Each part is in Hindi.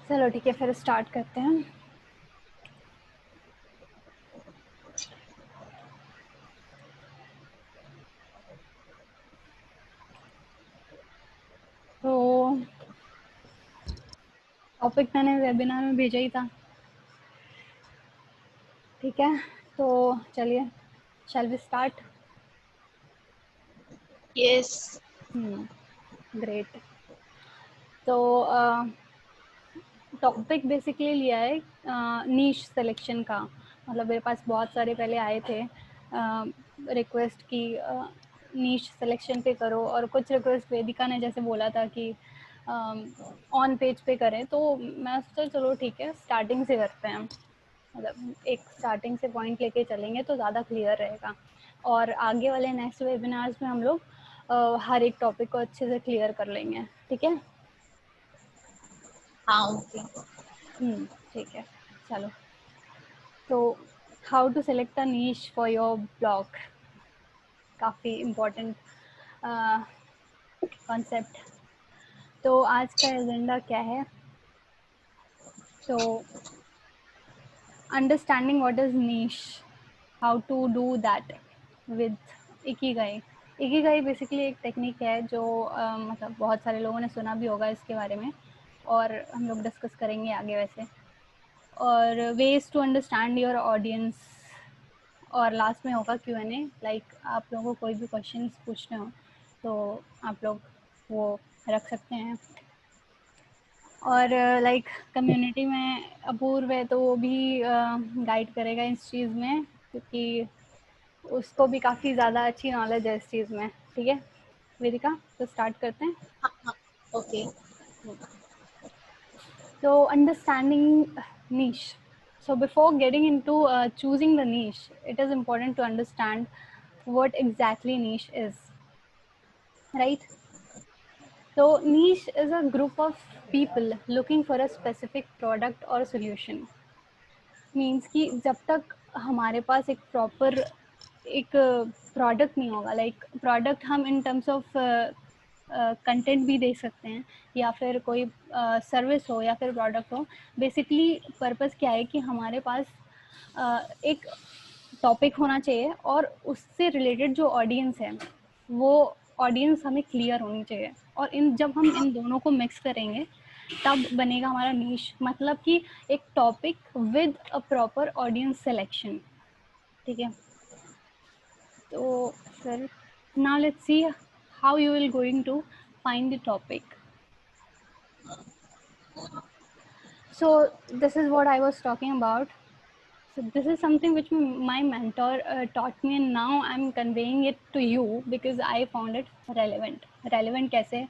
चलो ठीक है, फिर स्टार्ट करते हैं। तो टॉपिक मैंने वेबिनार में भेजा ही था, ठीक है। तो चलिए, shall we start. Yes. Great. तो टॉपिक बेसिकली लिया है नीश सिलेक्शन का। मतलब मेरे पास बहुत सारे पहले आए थे रिक्वेस्ट की नीश सिलेक्शन पे करो, और कुछ रिक्वेस्ट वेदिका ने जैसे बोला था कि ऑन पेज पे करें। तो मैं सोचा चलो ठीक है, स्टार्टिंग से करते हैं। मतलब एक स्टार्टिंग से पॉइंट लेके चलेंगे तो ज़्यादा क्लियर रहेगा, और आगे वाले नेक्स्ट वेबिनार्स में हम लोग हर एक टॉपिक को अच्छे से क्लियर कर लेंगे, ठीक है। हाँ ओके। ठीक है, चलो। तो how to select a niche for your blog, काफ़ी इम्पोर्टेंट कॉन्सेप्ट। तो आज का एजेंडा क्या है? तो understanding what is niche, how to do that with ikigai. Ikigai basically एक टेक्निक है जो मतलब बहुत सारे लोगों ने सुना भी होगा इसके बारे में, और हम लोग डिस्कस करेंगे आगे वैसे। और ways to understand your audience, और लास्ट में होगा Q&A। लाइक आप लोगों को कोई भी क्वेश्चंस पूछने हो तो आप लोग वो रख सकते हैं। और लाइक कम्युनिटी में अपूर्व है तो वो भी गाइड करेगा इस चीज़ में, क्योंकि उसको भी काफ़ी ज़्यादा अच्छी नॉलेज है इस चीज़ में, ठीक है। वेदिका, तो स्टार्ट करते हैं। हाँ हाँ okay. So understanding niche. So before getting into choosing the niche, it is important to understand what exactly niche is, right? So niche is a group of people looking for a specific product or solution. Means कि जब तक हमारे पास एक प्रॉपर एक प्रोडक्ट नहीं होगा, लाइक प्रोडक्ट हम इन टर्म्स ऑफ कंटेंट भी दे सकते हैं, या फिर कोई सर्विस हो या फिर प्रोडक्ट हो। बेसिकली पर्पस क्या है कि हमारे पास एक टॉपिक होना चाहिए, और उससे रिलेटेड जो ऑडियंस है वो ऑडियंस हमें क्लियर होनी चाहिए। और इन जब हम इन दोनों को मिक्स करेंगे तब बनेगा हमारा नीश, मतलब कि एक topic with a proper audience selection, ठीक है। तो फिर now let's see how you will going to find the topic. So this is what I was talking about. So this is something which my mentor taught me, and now I'm conveying it to you because I found it relevant. Relevant कैसे?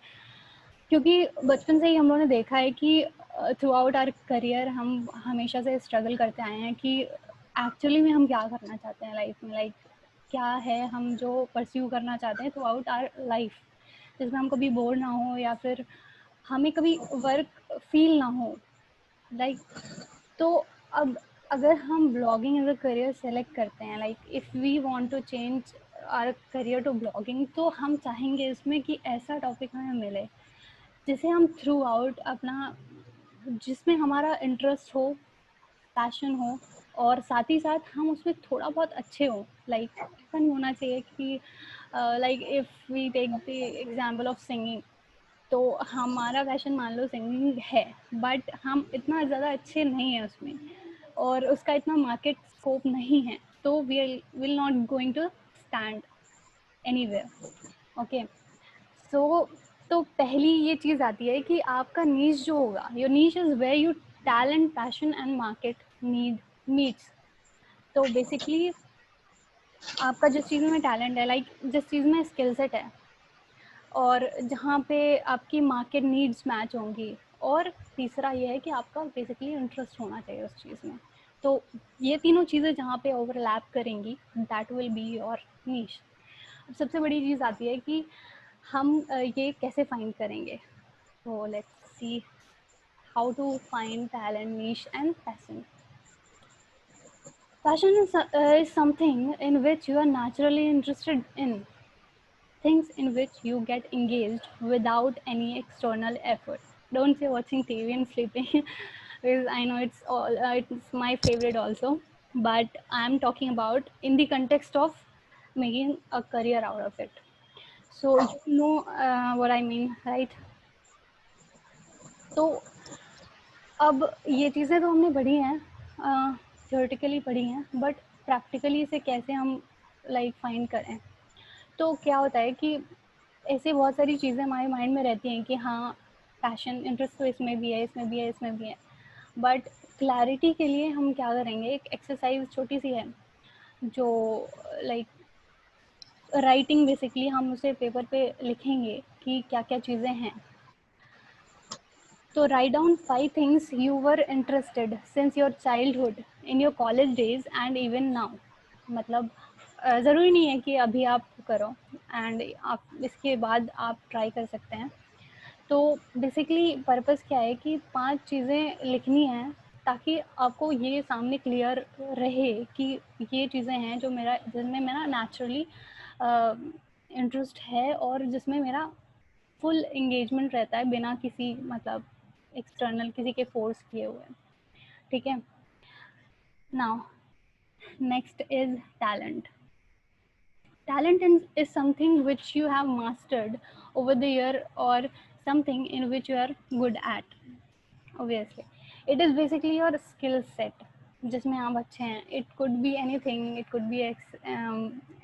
क्योंकि बचपन से ही हम लोगों ने देखा है कि थ्रू आउट आवर करियर हम हमेशा से स्ट्रगल करते आए हैं कि एक्चुअली में हम क्या करना चाहते हैं लाइफ में। लाइक क्या है हम जो परस्यू करना चाहते हैं थ्रू आउट आवर लाइफ, जिसमें हम कभी बोर ना हो या फिर हमें कभी वर्क फील ना हो, लाइक तो अब अगर हम blogging as a career select करते हैं, like if we want to change our career to blogging, तो हम चाहेंगे इसमें कि ऐसा टॉपिक हमें मिले जिसे हम थ्रू आउट अपना, जिसमें हमारा इंटरेस्ट हो, पैशन हो, और साथ ही साथ हम उसमें थोड़ा बहुत अच्छे हो। लाइक ऐसा नहीं होना चाहिए कि like if we take the example of singing, तो हमारा पैशन मान लो सिंगिंग है, बट हम इतना ज़्यादा अच्छे नहीं हैं उसमें, और उसका इतना मार्केट स्कोप नहीं है, तो we will not going to stand anywhere. Okay, so तो पहली ये चीज़ आती है कि आपका नीश जो होगा, your niche is where you talent, passion and market need meets. तो बेसिकली आपका जिस चीज़ में टैलेंट है, लाइक जिस चीज़ में स्किल सेट है, और जहाँ पे आपकी मार्केट नीड्स मैच होंगी, और तीसरा ये है कि आपका बेसिकली इंटरेस्ट होना चाहिए उस चीज़ में। तो ये तीनों चीज़ें जहाँ पे ओवरलैप करेंगी, दैट विल बी योर नीश। अब सबसे बड़ी चीज़ आती है कि हम ये कैसे फाइंड करेंगे। तो let's see how to find talent, niche and passion. Passion is something in which you are naturally interested in, things in which you get engaged without any external effort. don't say watching TV and sleeping because I know it's my favorite also, but I'm talking about in the context of making a career out of it. So you know what I mean, right? तो अब ये चीज़ें तो हमने पढ़ी हैं, थियोरेटिकली पढ़ी हैं, बट प्रैक्टिकली इसे कैसे हम लाइक फाइंड करें. तो क्या होता है कि ऐसे बहुत सारी चीज़ें हमारे माइंड में रहती हैं कि हाँ पैशन इंटरेस्ट तो इसमें भी है, इसमें भी है, इसमें भी है, बट क्लैरिटी के लिए हम क्या करेंगे, एक एक्सरसाइज छोटी सी है जो लाइक राइटिंग, बेसिकली हम उसे पेपर पे लिखेंगे कि क्या क्या चीज़ें हैं. तो write down 5 things you were interested since your childhood in your college days and even now. मतलब ज़रूरी नहीं है कि अभी आप करो एंड आप इसके बाद आप ट्राई कर सकते हैं. तो बेसिकली पर्पस क्या है कि 5 चीज़ें लिखनी हैं ताकि आपको ये सामने क्लियर रहे कि ये चीज़ें हैं जो मेरा, जिनमें मेरा नेचुरली इंटरेस्ट है और जिसमें मेरा फुल एंगेजमेंट रहता है बिना किसी मतलब एक्सटर्नल किसी के फोर्स किए हुए. ठीक है. Now next is talent. Talent is something which you have mastered over the year or something in which you are good at. Obviously, it is basically your skill set जिसमें आप अच्छे हैं. It could be anything. It could be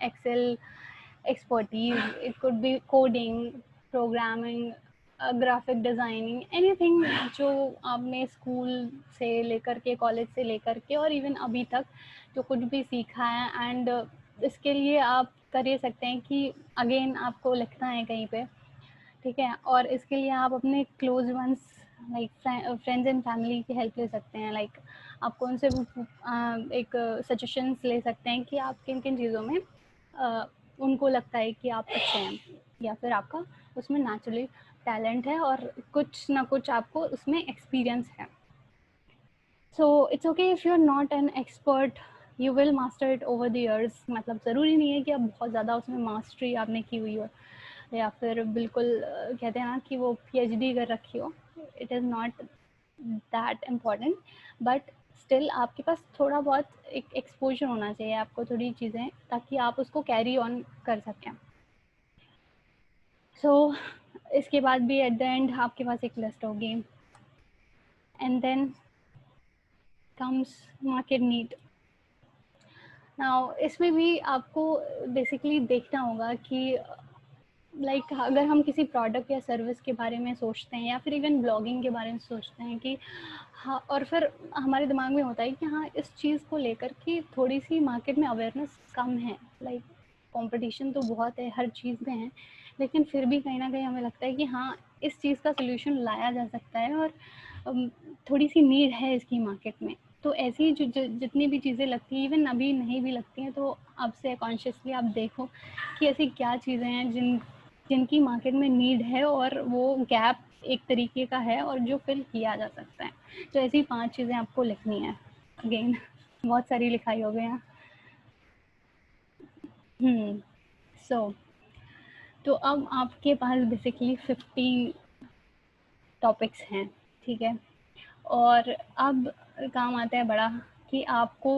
Excel expertise. It could be coding, programming, graphic designing, anything जो आपने स्कूल से लेकर के, कॉलेज से लेकर के और इवन अभी तक जो कुछ भी सीखा है. एंड इसके लिए आप कर ये सकते हैं कि अगेन आपको लिखना है कहीं पे. ठीक है. और इसके लिए आप अपने close ones like friends and family की हेल्प ले सकते हैं. लाइक आपको उनसे एक सजेशंस ले सकते हैं कि आप किन किन चीज़ों में उनको लगता है कि आप अच्छे हैं या फिर आपका उसमें नेचुरली टैलेंट है और कुछ ना कुछ आपको उसमें एक्सपीरियंस है. So it's okay if you are not an expert, you will master it over the years. मतलब ज़रूरी नहीं है कि आप बहुत ज़्यादा उसमें मास्टरी आपने की हुई हो या फिर बिल्कुल कहते हैं ना कि वो PhD कर रखी हो. It is not that important, but still आपके पास थोड़ा बहुत एक एक्सपोजर होना चाहिए आपको थोड़ी चीज़ें, ताकि आप उसको कैरी ऑन कर सकें. सो इसके बाद भी एट द एंड आपके पास एक लिस्ट होगी. And then comes market need. Now इसमें भी आपको बेसिकली देखना होगा कि लाइक अगर हम किसी प्रोडक्ट या सर्विस के बारे में सोचते हैं या फिर इवन ब्लॉगिंग के बारे में सोचते हैं कि हाँ, और फिर हमारे दिमाग में होता है कि हाँ इस चीज़ को लेकर कि थोड़ी सी मार्केट में अवेयरनेस कम है. लाइक कंपटीशन तो बहुत है हर चीज़ में है, लेकिन फिर भी कहीं ना कहीं हमें लगता है कि हाँ इस चीज़ का सोल्यूशन लाया जा सकता है और थोड़ी सी नीड है इसकी मार्केट में. तो ऐसी जितनी भी चीज़ें लगती हैं, इवन अभी नहीं भी लगती हैं, तो अब से कॉन्शियसली आप देखो कि ऐसी क्या चीज़ें हैं जिनकी मार्केट में नीड है और वो गैप एक तरीके का है और जो फिल किया जा सकता है. तो ऐसी 5 चीज़ें आपको लिखनी है. अगेन बहुत सारी लिखाई हो गई हैं. सो तो अब आपके पास बेसिकली 15 टॉपिक्स हैं. ठीक है. और अब काम आता है बड़ा कि आपको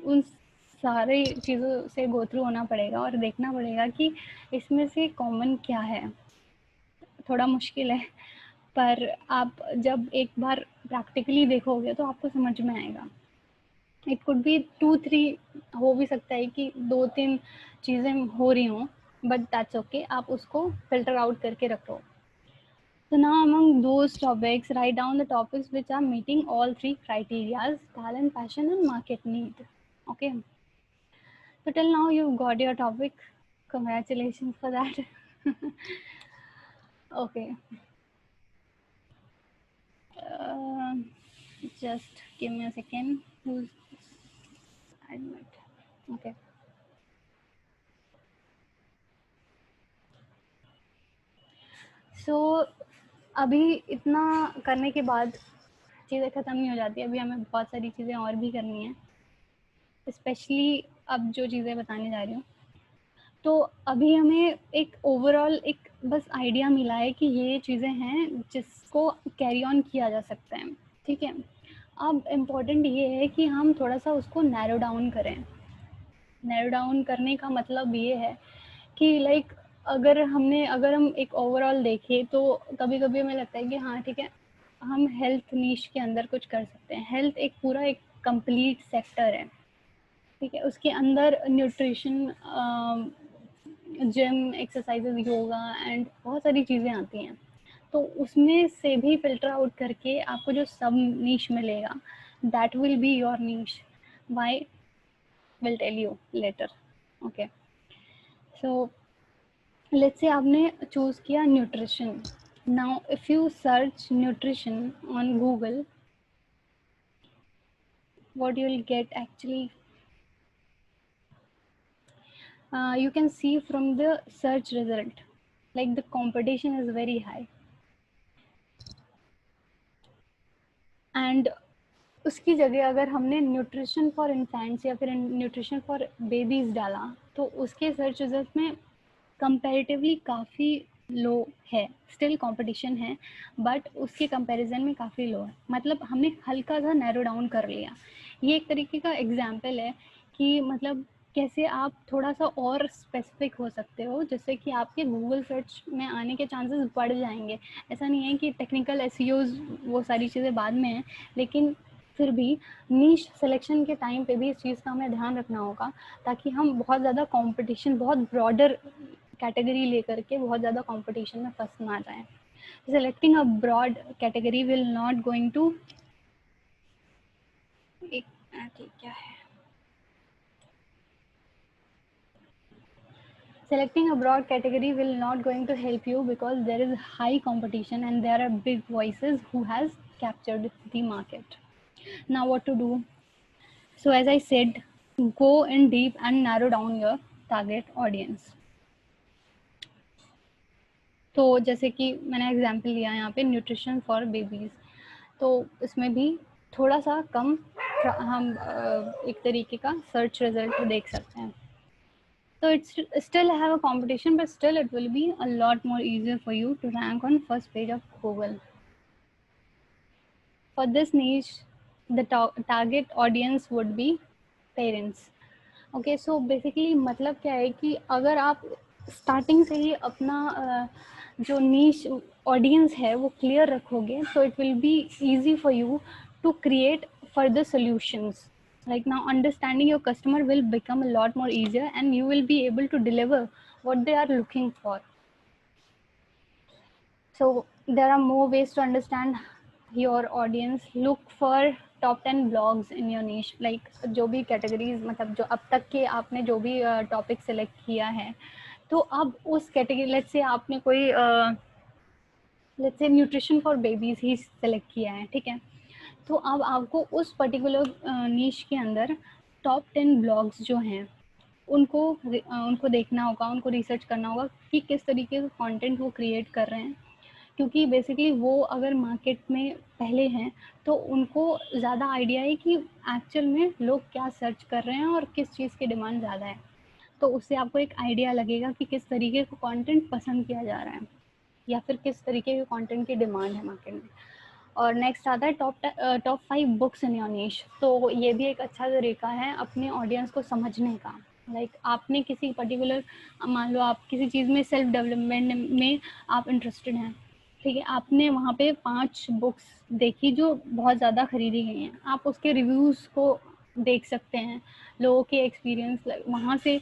उन सारी चीज़ों से गो थ्रू होना पड़ेगा और देखना पड़ेगा कि इसमें से कॉमन क्या है. थोड़ा मुश्किल है, पर आप जब एक बार प्रैक्टिकली देखोगे तो आपको समझ में आएगा. इट कुड बी 2-3, हो भी सकता है कि 2-3 चीज़ें हो रही हों, बट दैट्स ओके. आप उसको फिल्टर आउट करके रखो. So now among those topics, write down the topics which are meeting all 3 criterias: talent, passion and market need. Okay. So till now you've got your topic. Congratulations for that. Okay. Uh, just give me a second. Who's admit? Okay. So अभी इतना करने के बाद चीज़ें ख़त्म नहीं हो जाती. अभी हमें बहुत सारी चीज़ें और भी करनी हैं, स्पेशली अब जो चीज़ें बताने जा रही हूँ. तो अभी हमें एक ओवरऑल एक बस आइडिया मिला है कि ये चीज़ें हैं जिसको कैरी ऑन किया जा सकता है, ठीक है। अब इम्पोर्टेंट ये है कि हम थोड़ा सा उसको नैरो डाउन करें। नैरो डाउन करने का मतलब ये है कि लाइक अगर हम एक ओवरऑल देखें तो कभी-कभी हमें लगता है कि हाँ ठीक है, हम हेल्थ नीश के अंदर कुछ कर सकते हैं। हेल्थ एक पूरा एक कंप्लीट सेक्टर है, ठीक है। उसके अंदर nutrition, gym, exercises, yoga and बहुत सारी चीज़ें आती हैं। तो उसमें से भी फ़िल्टर आउट करके आपको जो सब नीश मिलेगा, that will be your niche. Why? Will tell you later, okay. So let's say आपने चूज़ किया nutrition. Now if you search nutrition on Google, what you will get actually, you can see from the search result, like the competition is very high, and उसकी जगह अगर हमने न्यूट्रिशन फॉर इन्फेंट्स या फिर न्यूट्रिशन फॉर बेबीज़ डाला तो उसके सर्च रिजल्ट में कंपैरेटिवली काफ़ी लो है। स्टिल कंपटीशन है बट उसके कंपैरिजन में काफ़ी लो है। मतलब हमने हल्का सा नैरो डाउन कर लिया। ये एक तरीके का एग्जाम्पल है कि मतलब कैसे आप थोड़ा सा और स्पेसिफिक हो सकते हो जिससे कि आपके गूगल सर्च में आने के चांसेस बढ़ जाएंगे। ऐसा नहीं है कि टेक्निकल एसईओज वो सारी चीज़ें बाद में हैं, लेकिन फिर भी नीश सिलेक्शन के टाइम पे भी इस चीज़ का हमें ध्यान रखना होगा ताकि हम बहुत ज़्यादा कंपटीशन, बहुत ब्रॉडर कैटेगरी लेकर के बहुत ज़्यादा कंपटीशन में फंस ना जाएं। Selecting a broad category will not going to, एक क्या है, selecting a broad category will not going to help you because there is high competition and there are big voices who has captured the market. Now what to do? So as I said, go in deep and narrow down your target audience. तो जैसे कि मैंने एग्जांपल लिया यहाँ पे न्यूट्रिशन फॉर बेबीज़, तो इसमें भी थोड़ा सा कम हम एक तरीके का सर्च रिजल्ट देख सकते हैं। So it's still have a competition, but still it will be a lot more easier for you to rank on first page of Google. For this niche, the target audience would be parents. Okay, so basically मतलब क्या है कि अगर आप स्टार्टिंग से ही अपना जो नीश ऑडियंस है वो क्लियर रखोगे तो it will be easy for you to create further solutions. Like now understanding your customer will become a lot more easier and you will be able to deliver what they are looking for. So there are more ways to understand your audience. Look for top 10 blogs in your niche. Like जो भी categories, मतलब जो अब तक के आपने जो भी टॉपिक सेलेक्ट किया है, तो अब उस कैटेगरी, लेट्स से आपने कोई let's say nutrition for babies he select किया है, ठीक है। तो अब आपको उस पर्टिकुलर नीश के अंदर टॉप 10 ब्लॉग्स जो हैं उनको देखना होगा, उनको रिसर्च करना होगा कि किस तरीके का कंटेंट वो क्रिएट कर रहे हैं, क्योंकि बेसिकली वो अगर मार्केट में पहले हैं तो उनको ज़्यादा आइडिया है कि एक्चुअल में लोग क्या सर्च कर रहे हैं और किस चीज़ की डिमांड ज़्यादा है। तो उससे आपको एक आइडिया लगेगा कि किस तरीके का कंटेंट पसंद किया जा रहा है या फिर किस तरीके के कंटेंट की डिमांड है मार्केट में। और नेक्स्ट आता है टॉप 5 बुक्स इन योर निश। तो ये भी एक अच्छा तरीका है अपने ऑडियंस को समझने का। लाइक आपने किसी पर्टिकुलर, मान लो आप किसी चीज़ में सेल्फ डेवलपमेंट में आप इंटरेस्टेड हैं, ठीक है, आपने वहाँ पे 5 बुक्स देखी जो बहुत ज़्यादा खरीदी गई हैं, आप उसके रिव्यूज़ को देख सकते हैं, लोगों के एक्सपीरियंस वहाँ से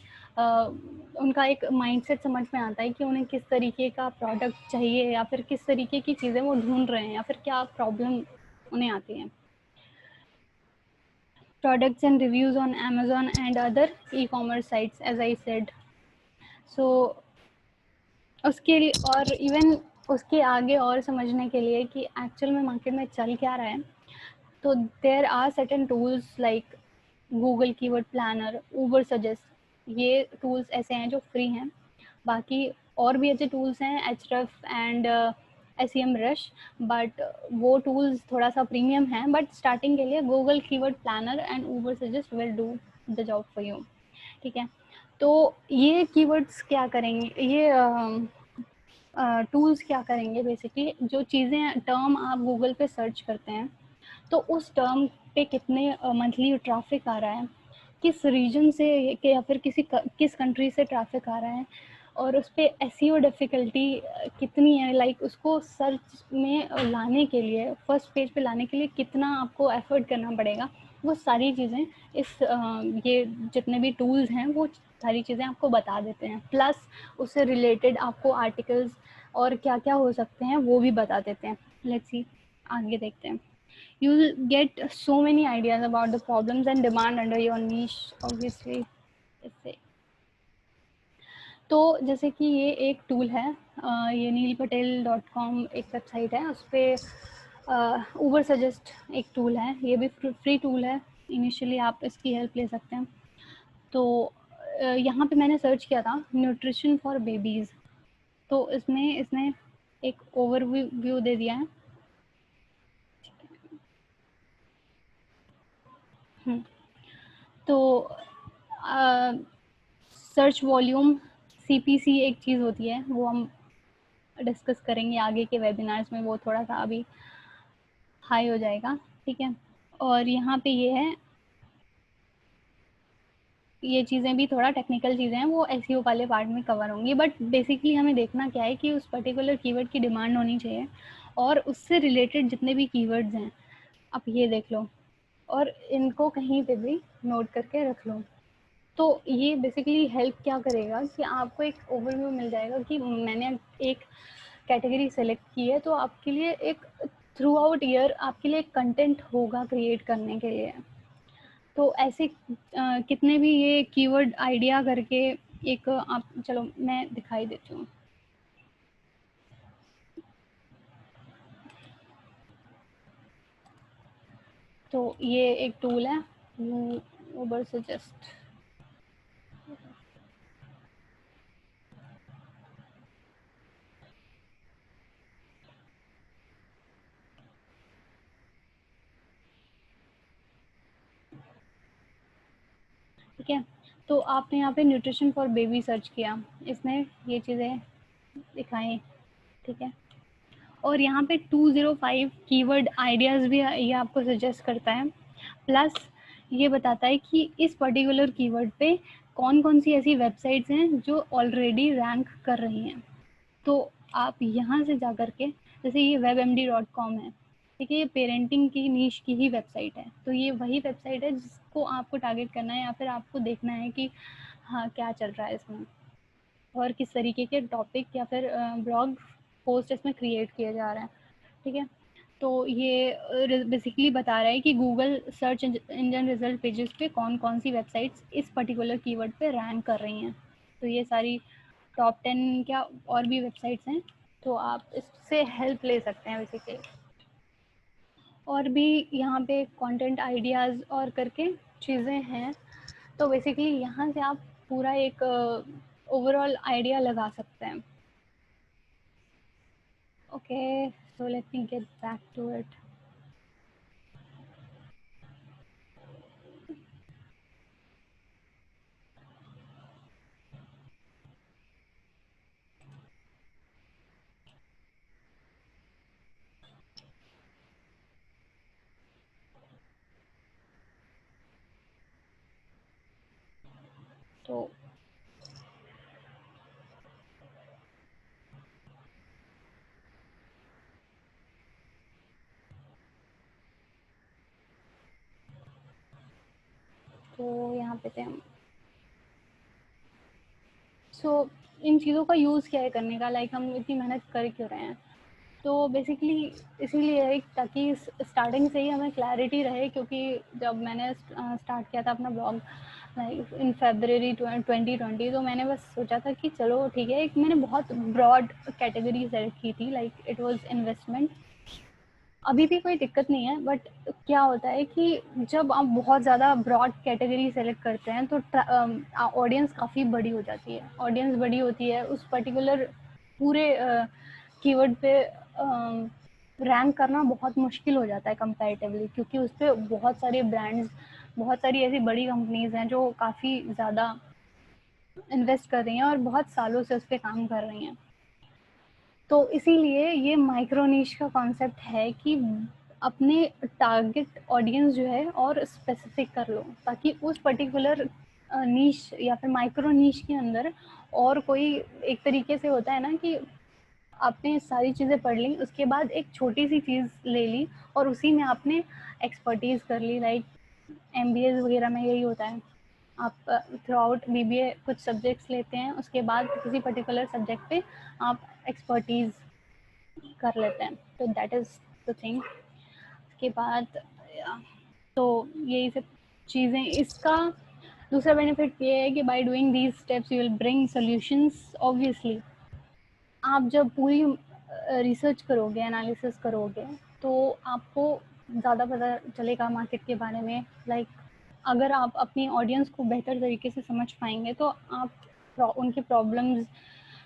उनका एक माइंडसेट समझ में आता है कि उन्हें किस तरीके का प्रोडक्ट चाहिए या फिर किस तरीके की चीज़ें वो ढूंढ रहे हैं या फिर क्या प्रॉब्लम उन्हें आती है। Products and reviews on Amazon and other e-commerce sites, as I said. So उसके लिए और इवन उसके आगे और समझने के लिए कि एक्चुअल में मार्केट में चल क्या रहा है, तो there are certain tools like Google keyword planner, Ubersuggest, ये टूल्स ऐसे हैं जो फ्री हैं। बाकी और भी अच्छे टूल्स हैं, एचरफ एंड SEM रश, बट वो टूल्स थोड़ा सा प्रीमियम हैं। बट स्टार्टिंग के लिए Google keyword planner and Ubersuggest will do the job for you, ठीक है। तो ये कीवर्ड्स क्या करेंगे, ये टूल्स क्या करेंगे बेसिकली, जो चीज़ें टर्म आप गूगल पे सर्च करते हैं तो उस टर्म पे कितने मंथली ट्रैफिक आ रहा है, किस रीजन से या फिर किस कंट्री से ट्रैफिक आ रहा है, और उस पर एसईओ डिफ़िकल्टी कितनी है, लाइक उसको सर्च में लाने के लिए, फर्स्ट पेज पे लाने के लिए कितना आपको एफर्ट करना पड़ेगा, वो सारी चीज़ें इस ये जितने भी टूल्स हैं वो सारी चीज़ें आपको बता देते हैं। प्लस उससे रिलेटेड आपको आर्टिकल्स और क्या क्या हो सकते हैं वो भी बता देते हैं। लेट्स सी, आगे देखते हैं। You'll get so many ideas about the problems and demand under your niche, obviously. इससे तो जैसे कि ये एक टूल है, ये neelpatel.com एक वेबसाइट है, उस पर ऊबर सजेस्ट एक टूल है, ये भी फ्री टूल है, इनिशियली आप इसकी हेल्प ले सकते हैं। तो यहाँ पे मैंने सर्च किया था न्यूट्रिशन फॉर बेबीज़, तो इसमें इसने एक ओवरव्यू दे दिया है। तो सर्च वॉल्यूम सीपीसी एक चीज़ होती है, वो हम डिस्कस करेंगे आगे के वेबिनार्स में, वो थोड़ा सा अभी हाई हो जाएगा, ठीक है। और यहाँ पे ये है, ये चीज़ें भी थोड़ा टेक्निकल चीज़ें हैं, वो एसईओ वाले पार्ट में कवर होंगी, बट बेसिकली हमें देखना क्या है कि उस पर्टिकुलर कीवर्ड की डिमांड होनी चाहिए और उससे रिलेटेड जितने भी कीवर्ड्स हैं आप ये देख लो और इनको कहीं पे भी नोट करके रख लो। तो ये बेसिकली हेल्प क्या करेगा कि आपको एक ओवरव्यू मिल जाएगा कि मैंने एक कैटेगरी सेलेक्ट की है, तो आपके लिए एक थ्रू आउट ईयर आपके लिए एक कंटेंट होगा क्रिएट करने के लिए। तो ऐसे कितने भी ये कीवर्ड आइडिया करके एक आप, चलो मैं दिखाई देती हूँ। तो ये एक टूल है ऊबर सजेस्ट, ठीक है। तो आपने यहाँ पे न्यूट्रिशन फॉर बेबी सर्च किया, इसने ये चीज़ें दिखाई, ठीक है। और यहाँ पे 205 कीवर्ड आइडियाज़ भी ये आपको सजेस्ट करता है, प्लस ये बताता है कि इस पर्टिकुलर कीवर्ड पे कौन कौन सी ऐसी वेबसाइट्स हैं जो ऑलरेडी रैंक कर रही हैं। तो आप यहाँ से जा कर के, जैसे ये webmd.com है, ठीक है, ये पेरेंटिंग की नीश की ही वेबसाइट है, तो ये वही वेबसाइट है जिसको आपको टारगेट करना है या फिर आपको देखना है कि हाँ क्या चल रहा है इसमें और किस तरीके के टॉपिक या फिर ब्लॉग पोस्ट इसमें क्रिएट किया जा रहा है, ठीक है। तो ये बेसिकली बता रहा है कि Google search engine result pages पे कौन कौन सी वेबसाइट्स इस पर्टिकुलर कीवर्ड पे रैंक कर रही हैं। तो ये सारी टॉप 10 क्या और भी वेबसाइट्स हैं, तो आप इससे हेल्प ले सकते हैं बेसिकली। और भी यहाँ पे कंटेंट आइडियाज़ और करके चीज़ें हैं, तो बेसिकली यहाँ से आप पूरा एक ओवरऑल आइडिया लगा सकते हैं। Okay, so let me get back to it. तो यहाँ पे थे हम। सो इन चीज़ों का यूज़ क्या है करने का, लाइक हम इतनी मेहनत कर क्यों रहे हैं। तो बेसिकली इसीलिए है ताकि स्टार्टिंग से ही हमें क्लैरिटी रहे, क्योंकि जब मैंने स्टार्ट किया था अपना ब्लॉग लाइक इन February 2020, तो मैंने बस सोचा था कि चलो ठीक है, एक मैंने बहुत ब्रॉड कैटेगरी सेलेक्ट की थी, लाइक इट वाज इन्वेस्टमेंट। अभी भी कोई दिक्कत नहीं है, बट क्या होता है कि जब आप बहुत ज़्यादा ब्रॉड कैटेगरी सेलेक्ट करते हैं तो ऑडियंस काफ़ी बड़ी हो जाती है, ऑडियंस बड़ी होती है उस पर्टिकुलर पूरे कीवर्ड पे रैंक करना बहुत मुश्किल हो जाता है कंपैरेटिवली, क्योंकि उस पर बहुत सारे ब्रांड्स, बहुत सारी ऐसी बड़ी कंपनीज हैं जो काफ़ी ज़्यादा इन्वेस्ट कर रही हैं और बहुत सालों से उस पर काम कर रही हैं। तो इसीलिए ये माइक्रो नीश का कॉन्सेप्ट है कि अपने टारगेट ऑडियंस जो है और स्पेसिफिक कर लो, ताकि उस पर्टिकुलर नीश या फिर माइक्रो नीश के अंदर और कोई एक तरीके से होता है ना कि आपने सारी चीज़ें पढ़ ली, उसके बाद एक छोटी सी चीज़ ले ली और उसी में आपने एक्सपर्टीज़ कर ली। लाइक MBA वगैरह में यही होता है, आप थ्रू आउट BBA कुछ सब्जेक्ट्स लेते हैं, उसके बाद किसी पर्टिकुलर सब्जेक्ट पे आप एक्सपर्टीज़ कर लेते हैं। तो दैट इज़ द थिंग। उसके बाद तो यही सब चीज़ें, इसका दूसरा बेनिफिट ये है कि by doing these steps you will bring solutions. Obviously आप जब पूरी रिसर्च करोगे, एनालिसिस करोगे, तो आपको ज़्यादा पता चलेगा मार्केट के बारे में। लाइक अगर आप अपनी ऑडियंस को बेहतर तरीके से समझ पाएंगे तो आप उनके प्रॉब्लम्स,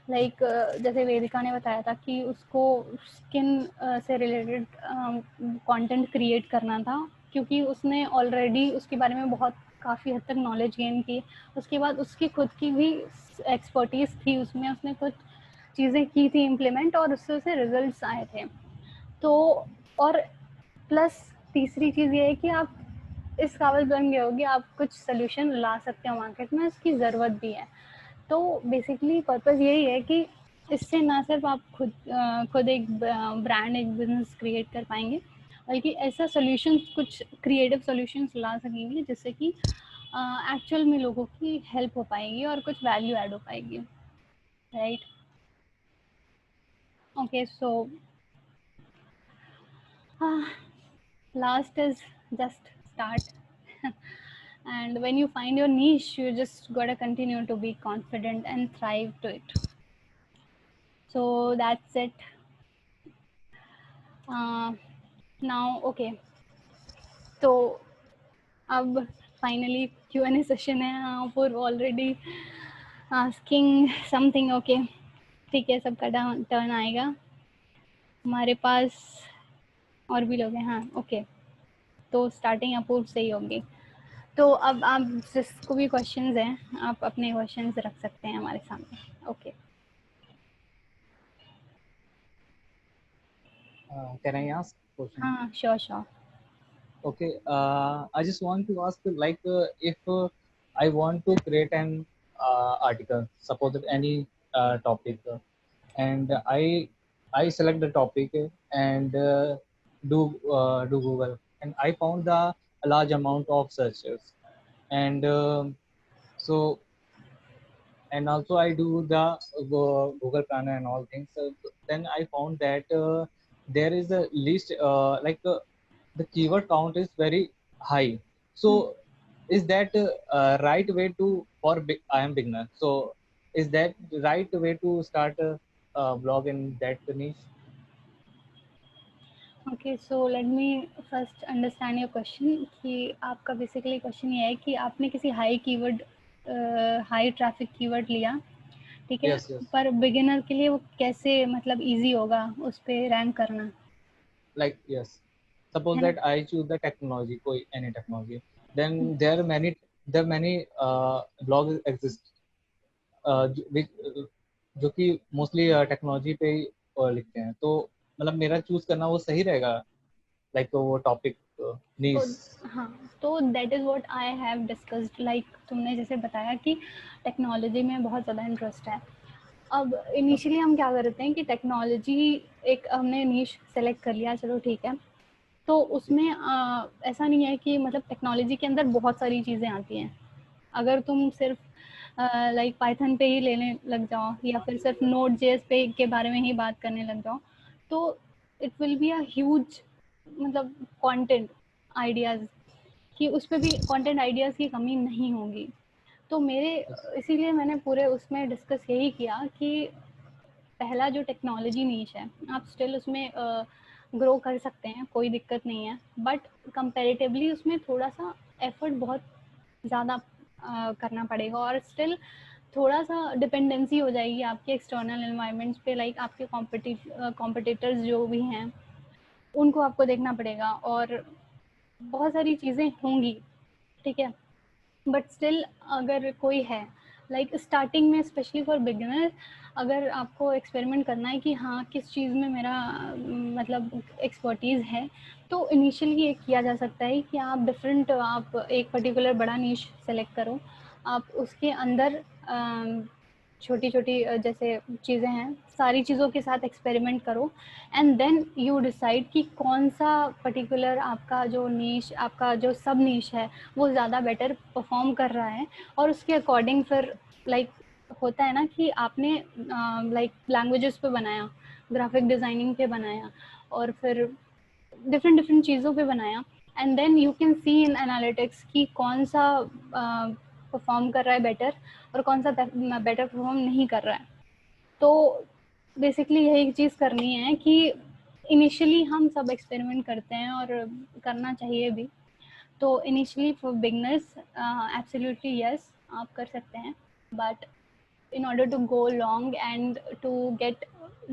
लाइक जैसे वेदिका ने बताया था कि उसको स्किन से रिलेटेड कंटेंट क्रिएट करना था, क्योंकि उसने ऑलरेडी उसके बारे में बहुत काफ़ी हद तक नॉलेज गेन की। उसके बाद उसकी खुद की भी एक्सपर्टीज़ थी उसमें, उसने कुछ चीज़ें की थी इम्प्लीमेंट और उससे उसे रिजल्ट्स आए थे। तो और प्लस तीसरी चीज़ ये है कि आप इस काबिल बन गए हो कि आप कुछ सोल्यूशन ला सकते हो मार्केट में, उसकी ज़रूरत भी है। तो बेसिकली पर्पस यही है कि इससे ना सिर्फ आप खुद एक ब्रांड, एक बिजनेस क्रिएट कर पाएंगे, बल्कि ऐसा सोल्यूशन, कुछ क्रिएटिव सॉल्यूशंस ला सकेंगे जिससे कि एक्चुअल में लोगों की हेल्प हो पाएगी और कुछ वैल्यू ऐड हो पाएगी, right? Okay, so last is just start. And when you find your niche, you just gotta continue to be confident and thrive to it. So that's it. Now okay, तो अब फाइनली Q&A सेशन है। आप ऑलरेडी आस्किंग समथिंग। ओके, ठीक है, सबका टर्न आएगा। हमारे पास और भी लोग हैं, हाँ ओके, तो स्टार्टिंग अपूर्व से ही होगी। तो अब आप जिसको भी क्वेश्चंस हैं, आप अपने क्वेश्चंस रख सकते हैं हमारे सामने। Okay, Can I ask question? हाँ sure sure. Okay, I just want to ask, like, if I want to create an article, suppose any topic, and I select the topic and do Google, and I found a large amount of searches, and so and also I do the Google Planner and all things. So then I found that there is a list the keyword count is very high. So is that right way to I am beginner? So is that the right way to start a blog in that niche? Okay, so let me first understand your question कि आपका बेसिकली क्वेश्चन ये है कि आपने किसी high keyword, high traffic keyword लिया, ठीक है, Yes, yes. पर बिगिनर के लिए वो कैसे मतलब इजी होगा उस पर रैंक करना, Like yes. Suppose है ना? that I choose the technology, any technology. Then there are many blogs exist जो कि मोस्टली टेक्नोलॉजी पे ही लिखते हैं, तो मतलब मेरा चूज करना वो सही रहेगा, लाइक वो टॉपिक तो नीस। हाँ, तो that is what I have discussed. Like तुमने जैसे बताया कि टेक्नोलॉजी में बहुत ज़्यादा इंटरेस्ट है। अब इनिशियली हम क्या करते हैं कि टेक्नोलॉजी, एक हमने नीश सेलेक्ट कर लिया, चलो ठीक है, तो उसमें ऐसा नहीं है कि मतलब टेक्नोलॉजी के अंदर बहुत सारी चीज़ें आती हैं। अगर तुम सिर्फ लाइक पाइथन पे ही लेने लग जाओ या फिर सिर्फ नोड जेएस पे के बारे में ही बात करने लग जाओ, तो it will be a huge मतलब कंटेंट आइडियाज़, कि उस पे भी कंटेंट आइडियाज़ की कमी नहीं होगी। तो मेरे इसीलिए मैंने पूरे उसमें डिस्कस यही किया कि पहला जो टेक्नोलॉजी नीश है, आप स्टिल उसमें ग्रो कर सकते हैं, कोई दिक्कत नहीं है, बट कंपैरेटिवली उसमें थोड़ा सा एफर्ट बहुत ज़्यादा करना पड़ेगा और स्टिल थोड़ा सा डिपेंडेंसी हो जाएगी आपके एक्सटर्नल एनवायरनमेंट्स पे। लाइक आपके कॉम्पिटिटर्स जो भी हैं उनको आपको देखना पड़ेगा और बहुत सारी चीज़ें होंगी, ठीक है। बट स्टिल अगर कोई है लाइक स्टार्टिंग में, स्पेशली फॉर बिगिनर, अगर आपको एक्सपेरिमेंट करना है कि हाँ किस चीज़ में मेरा मतलब एक्सपर्टीज़ है, तो इनिशियली ये किया जा सकता है कि आप आप एक पर्टिकुलर बड़ा नीश सेलेक्ट करो, आप उसके अंदर छोटी छोटी जैसे चीज़ें हैं, सारी चीज़ों के साथ एक्सपेरिमेंट करो, एंड देन यू डिसाइड कि कौन सा पर्टिकुलर आपका जो नीश, आपका जो सब नीश है वो ज़्यादा बेटर परफॉर्म कर रहा है, और उसके अकॉर्डिंग फिर लाइक होता है ना कि आपने लाइक लैंग्वेजेस पे बनाया, ग्राफिक डिज़ाइनिंग पे बनाया, और फिर डिफरेंट डिफरेंट चीज़ों पे बनाया, and then you can see in analytics कि कौन सा परफॉर्म कर रहा है बेटर और कौन सा बेटर परफॉर्म नहीं कर रहा है। तो बेसिकली यही चीज़ करनी है कि इनिशियली हम सब एक्सपेरिमेंट करते हैं और करना चाहिए भी। तो initially for beginners absolutely yes, आप कर सकते हैं, but in order to go long and to get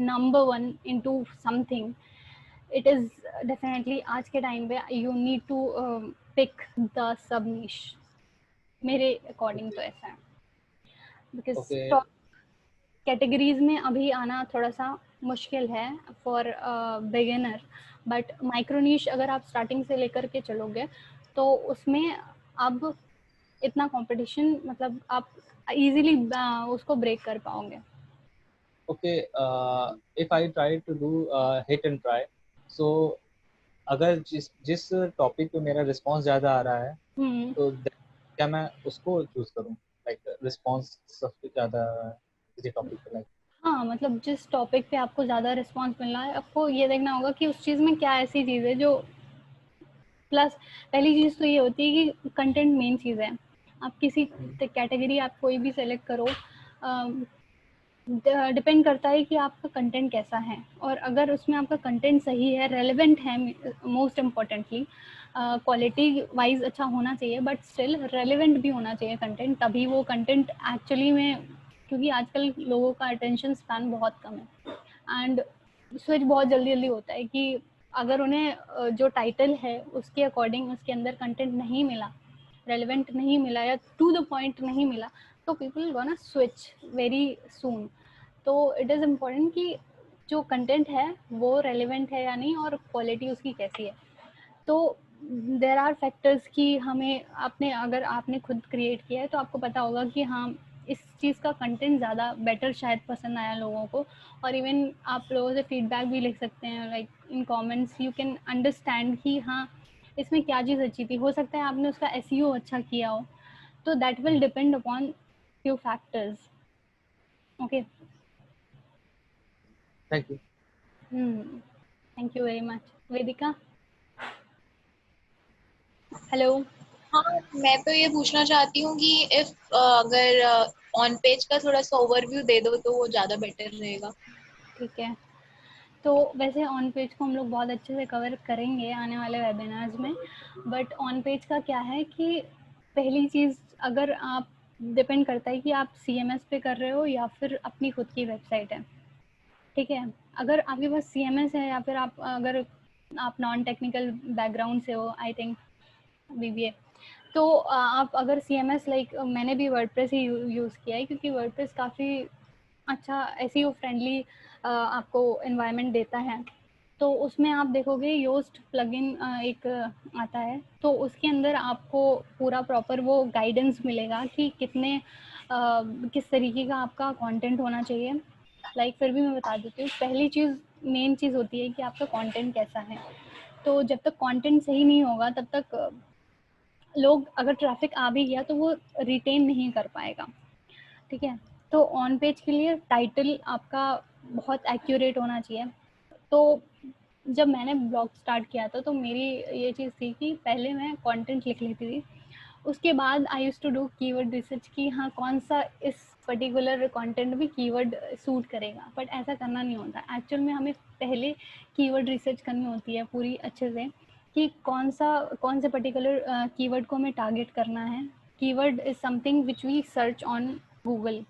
number one into something, it is definitely आज के टाइम पे you need to pick the sub niche, मेरे अकॉर्डिंग तो Okay. ऐसा है, बिकॉज Okay. टॉप कैटेगरीज में अभी आना थोड़ा सा मुश्किल है फॉर बिगिनर, बट माइक्रो नीश अगर आप स्टार्टिंग से लेकर के चलोगे तो उसमें अब इतना कंपटीशन, मतलब आप इजीली उसको ब्रेक कर पाओगे। Okay. If I try to do hit and try, so अगर जिस जिस टॉपिक पे मेरा रिस्पांस ज़्यादा आ रहा है, हम्म। तो क्या मैं उसको चूज करूँ, लाइक रिस्पांस सबसे ज़्यादा आ रहा है किसी टॉपिक पे, लाइक। हाँ, मतलब जिस टॉपिक पे आपको ज़्यादा रिस्पॉन्स मिल रहा है, आपको ये देखना होगा कि उस चीज़ में क्या ऐसी चीज़ है जो प्लस। पहली चीज़ तो ये होती है कि कंटेंट मेन चीज़ है। आप किसी कैटेगरी आप कोई भी सेलेक्ट करो, डिपेंड करता है कि आपका कंटेंट कैसा है, और अगर उसमें आपका कंटेंट सही है, रेलेवेंट है, मोस्ट इम्पॉर्टेंटली क्वालिटी वाइज अच्छा होना चाहिए, बट स्टिल रेलेवेंट भी होना चाहिए कंटेंट, तभी वो कंटेंट एक्चुअली में, क्योंकि आजकल लोगों का अटेंशन स्पैन बहुत कम है, एंड स्विच बहुत जल्दी जल्दी होता है कि अगर उन्हें जो टाइटल है उसके अकॉर्डिंग उसके अंदर कंटेंट नहीं मिला, रेलेवेंट नहीं मिला या टू द पॉइंट नहीं मिला, तो people gonna switch very soon. तो इट इज़ इम्पोर्टेंट कि जो कंटेंट है वो रेलेवेंट है या नहीं, और क्वालिटी उसकी कैसी है। तो देर आर फैक्टर्स कि हमें आपने, अगर आपने खुद क्रिएट किया है तो आपको पता होगा कि हाँ इस चीज़ का कंटेंट ज़्यादा बेटर शायद पसंद आया लोगों को, और इवन आप लोगों से फीडबैक भी लिख सकते हैं, like in comments you can understand कि हाँ इसमें क्या चीज़ अच्छी थी, हो सकता है आपने उसका एसईओ अच्छा किया हो, तो that will depend upon few factors. Okay. Thank you. Thank you very much. Vedika, hello. हाँ, मैं तो ये पूछना चाहती हूँ कि इफ अगर ऑन पेज का थोड़ा सा ओवरव्यू दे दो तो वो ज्यादा बेटर रहेगा। ठीक है, तो वैसे ऑन पेज को हम लोग बहुत अच्छे से कवर करेंगे आने वाले वेबिनार्स में, बट ऑन पेज का क्या है कि पहली चीज़, अगर आप, डिपेंड करता है कि आप सीएमएस पे कर रहे हो या फिर अपनी खुद की वेबसाइट है, ठीक है। अगर आपके पास सीएमएस है या फिर आप, अगर आप नॉन टेक्निकल बैकग्राउंड से हो, आई थिंक बीबीए, तो आप अगर सीएमएस, लाइक मैंने भी वर्डप्रेस ही यूज़ किया है, क्योंकि वर्डप्रेस काफ़ी अच्छा एसईओ फ्रेंडली आपको एनवायरनमेंट देता है। तो उसमें आप देखोगे योस्ट प्लगइन एक आता है, तो उसके अंदर आपको पूरा प्रॉपर वो गाइडेंस मिलेगा कि कितने किस तरीके का आपका कंटेंट होना चाहिए। लाइक फिर भी मैं बता देती हूँ, पहली चीज़, मेन चीज़ होती है कि आपका कंटेंट कैसा है। तो जब तक कंटेंट सही नहीं होगा तब तक लोग, अगर ट्रैफिक आ भी गया तो वो रिटेन नहीं कर पाएगा, ठीक है। तो ऑन पेज के लिए टाइटल आपका बहुत एक्यूरेट होना चाहिए। तो जब मैंने ब्लॉग स्टार्ट किया था तो मेरी ये चीज़ थी कि पहले मैं कंटेंट लिख लेती थी, उसके बाद I use to do keyword research कि हाँ कौन सा इस पर्टिकुलर कंटेंट में कीवर्ड सूट करेगा, बट ऐसा करना नहीं होता एक्चुअल में। हमें पहले कीवर्ड रिसर्च करनी होती है पूरी अच्छे से कि कौन से पर्टिकुलर कीवर्ड को हमें टारगेट करना है। Keyword is something which we search on Google,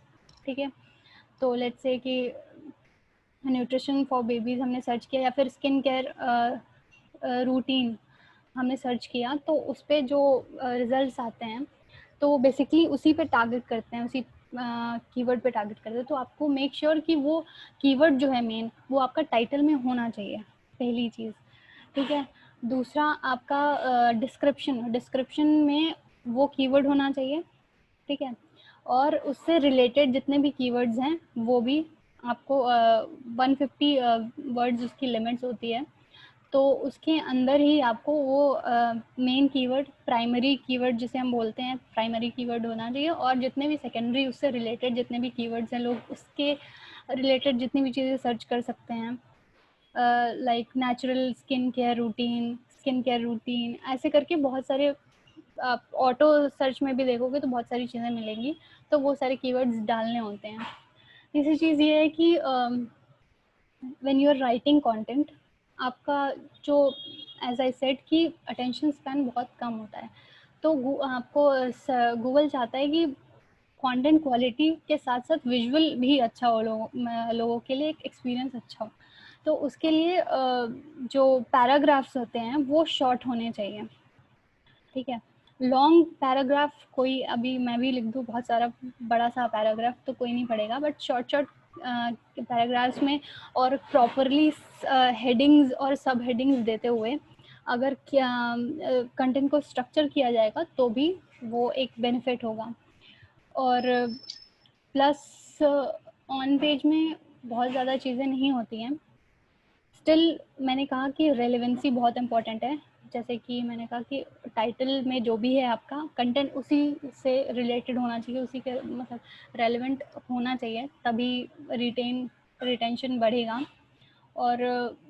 ठीक है। तो लेट्स से कि न्यूट्रिशन फॉर बेबीज हमने सर्च किया, या फिर स्किन केयर रूटीन हमने सर्च किया, तो उस पर जो रिजल्ट्स आते हैं तो वो बेसिकली उसी पे टारगेट करते हैं, उसी कीवर्ड पे टारगेट करते हैं, तो आपको मेक श्योर कि वो कीवर्ड जो है मेन वो आपका टाइटल में होना चाहिए, पहली चीज़, ठीक है। दूसरा आपका डिस्क्रिप्शन में वो कीवर्ड होना चाहिए, ठीक है। और उससे रिलेटेड जितने भी कीवर्ड्स हैं वो भी आपको 150 वर्ड्स उसकी लिमिट्स होती है, तो उसके अंदर ही आपको वो मेन कीवर्ड, प्राइमरी कीवर्ड जिसे हम बोलते हैं, प्राइमरी कीवर्ड होना चाहिए, और जितने भी सेकेंडरी उससे रिलेटेड जितने भी कीवर्ड्स हैं, लोग उसके रिलेटेड जितनी भी चीज़ें सर्च कर सकते हैं, like natural skin care routine, ऐसे करके बहुत सारे, आप ऑटो सर्च में भी देखोगे तो बहुत सारी चीज़ें मिलेंगी, तो वो सारे कीवर्ड्स डालने होते हैं। तीसरी चीज़ ये है कि when you are writing content, आपका जो, एज आई सेड कि अटेंशन स्पैन बहुत कम होता है, तो आपको गूगल चाहता है कि कंटेंट क्वालिटी के साथ साथ विजुअल भी अच्छा हो, लोगों के लिए एक एक्सपीरियंस अच्छा हो, तो उसके लिए जो पैराग्राफ्स होते हैं वो शॉर्ट होने चाहिए, ठीक है। लॉन्ग पैराग्राफ कोई, अभी मैं भी लिख दूँ बहुत सारा बड़ा सा पैराग्राफ तो कोई नहीं पढ़ेगा, बट शॉर्ट पैराग्राफ्स में और प्रॉपरली हेडिंग्स और सब हेडिंग्स देते हुए अगर क्या कंटेंट को स्ट्रक्चर किया जाएगा तो भी वो एक बेनिफिट होगा। और प्लस ऑन पेज में बहुत ज़्यादा चीज़ें नहीं होती हैं, स्टिल मैंने कहा कि रेलेवेंसी बहुत इम्पॉर्टेंट है, जैसे कि मैंने कहा कि टाइटल में जो भी है आपका कंटेंट उसी से रिलेटेड होना चाहिए, उसी के मतलब रेलेवेंट होना चाहिए, तभी रिटेंशन बढ़ेगा। और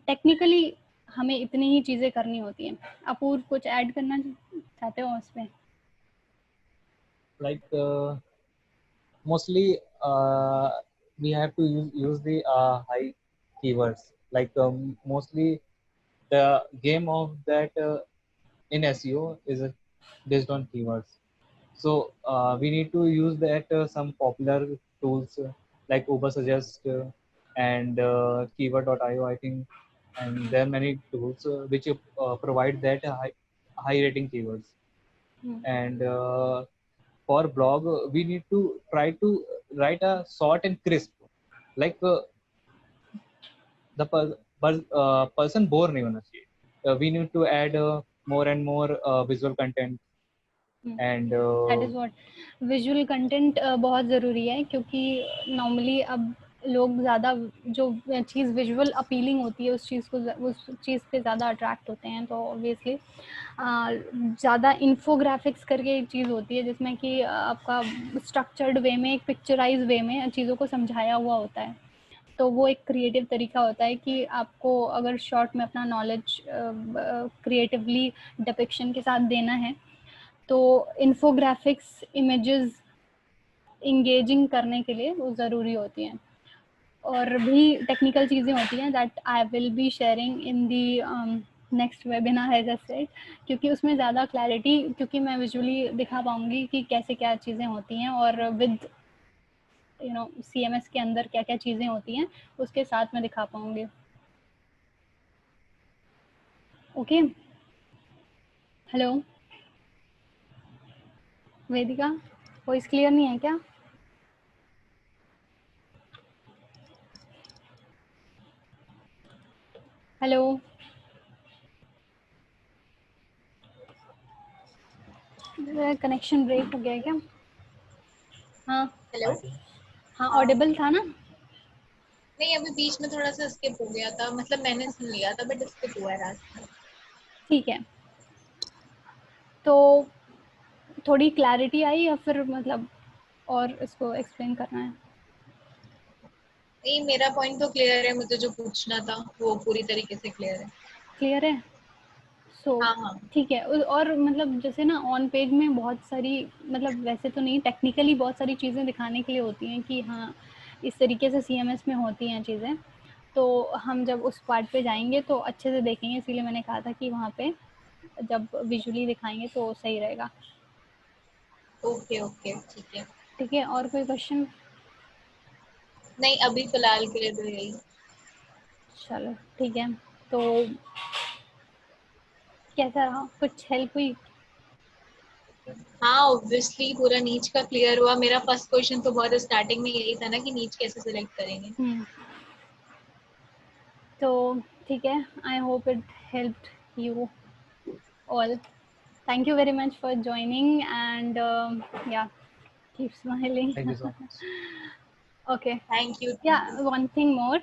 टेक्निकली हमें इतनी ही चीज़ें करनी होती हैं। अपूर्व कुछ ऐड करना चाहते हो उसमें? Like mostly we have to use the high keywords. Like mostly the game of that in SEO is based on keywords. So we need to use that some popular tools like Ubersuggest and Keyword.io, I think, and there are many tools which provide that high rating keywords. And for blog, we need to try to write a short and crisp, like the person bore नहीं होना चाहिए. We need to add more and more visual content and that is what, visual content बहुत ज़रूरी है, क्योंकि नॉर्मली अब लोग ज़्यादा जो चीज़ विजुअल अपीलिंग होती है उस चीज़ को, उस चीज़ पे ज़्यादा अट्रैक्ट होते हैं, तो ऑब्वियसली ज़्यादा इन्फोग्राफिक्स करके एक चीज़ होती है जिसमें कि आपका स्ट्रक्चर्ड वे में, एक पिक्चराइज वे में चीज़ों को समझाया हुआ होता है, तो वो एक क्रिएटिव तरीका होता है कि आपको अगर शॉर्ट में अपना नॉलेज क्रिएटिवली डिपिक्शन के साथ देना है, तो इन्फोग्राफिक्स इमेजेस इंगेजिंग करने के लिए वो ज़रूरी होती हैं। और भी टेक्निकल चीज़ें होती हैं that I will be sharing in the next webinar as a set, क्योंकि उसमें ज़्यादा क्लैरिटी, क्योंकि मैं विजुअली दिखा पाऊँगी कि कैसे क्या चीज़ें होती हैं, और विद CMS के अंदर क्या क्या चीज़ें होती हैं उसके साथ में दिखा पाऊँगी। ओके, हेलो वेदिका, वॉइस क्लियर नहीं है क्या? हेलो, कनेक्शन ब्रेक हो गया है क्या? हाँ हेलो। हाँ, ऑडिबल था ना? नहीं, अभी बीच में थोड़ा सा स्किप हो गया था, मतलब मैंने सुन लिया था बट स्किप हुआ है रास्ता। ठीक है, तो थोड़ी क्लैरिटी आई या फिर मतलब और इसको एक्सप्लेन करना है? नहीं, मेरा पॉइंट तो क्लियर है, मुझे जो पूछना था वो पूरी तरीके से क्लियर है। क्लियर है? सो हाँ हाँ। ठीक है। और मतलब जैसे ना ऑन पेज में बहुत सारी, मतलब वैसे तो नहीं, टेक्निकली बहुत सारी चीज़ें दिखाने के लिए होती हैं कि हाँ इस तरीके से CMS में होती हैं चीज़ें, तो हम जब उस पार्ट पे जाएंगे तो अच्छे से देखेंगे, इसीलिए मैंने कहा था कि वहाँ पे जब विजुअली दिखाएंगे तो सही रहेगा। ओके ओके, ठीक है। ठीक है, और कोई क्वेश्चन? नहीं, अभी फिलहाल के लिए तो यही। चलो ठीक है, तो कैसा रहा, कुछ हेल्प हुई? हाँ ऑब्वियसली पूरा नीच का क्लियर हुआ. मेरा फर्स्ट क्वेश्चन तो बहुत स्टार्टिंग में यही था ना कि नीच कैसे सिलेक्ट करेंगे. तो ठीक है, I hope it helped you all. Thank you very much for joining and yeah, keep smiling. Thank you so much. Okay. Thank you. Yeah, one thing more.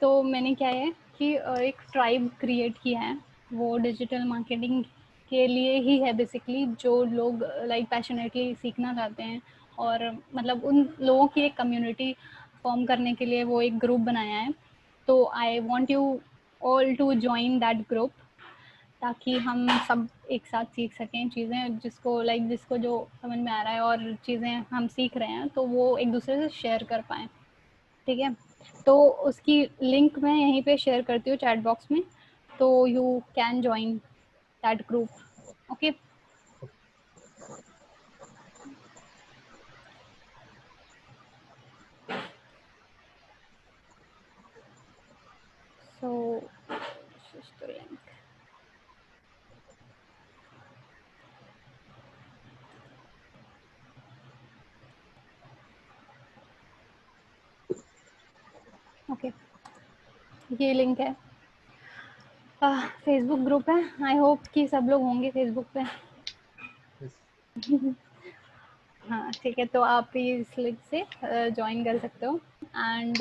तो मैंने क्या है कि एक ट्राइब क्रिएट किया है, वो डिजिटल मार्केटिंग के लिए ही है बेसिकली, जो लोग लाइक पैशनेटली सीखना चाहते हैं, और मतलब उन लोगों की एक कम्युनिटी फॉर्म करने के लिए वो एक ग्रुप बनाया है. तो I want you all to join that group, ताकि हम सब एक साथ सीख सकें चीज़ें, जिसको जो समझ में आ रहा है और चीज़ें हम सीख रहे हैं तो वो एक दूसरे से शेयर कर पाएँ. ठीक है, तो उसकी लिंक मैं यहीं पे शेयर करती हूँ चैट बॉक्स में, तो you can join that group. Okay. So just the link. Okay, ये लिंक है. फेसबुक ग्रुप है. आई होप कि सब लोग होंगे फेसबुक पे. Yes. हाँ ठीक है, तो आप इस लिंक से ज्वाइन कर सकते हो. And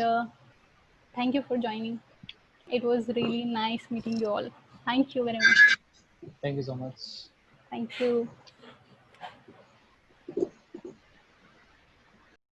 thank you for joining. It was really nice meeting you all. Thank you very much. Thank you so much. Thank you.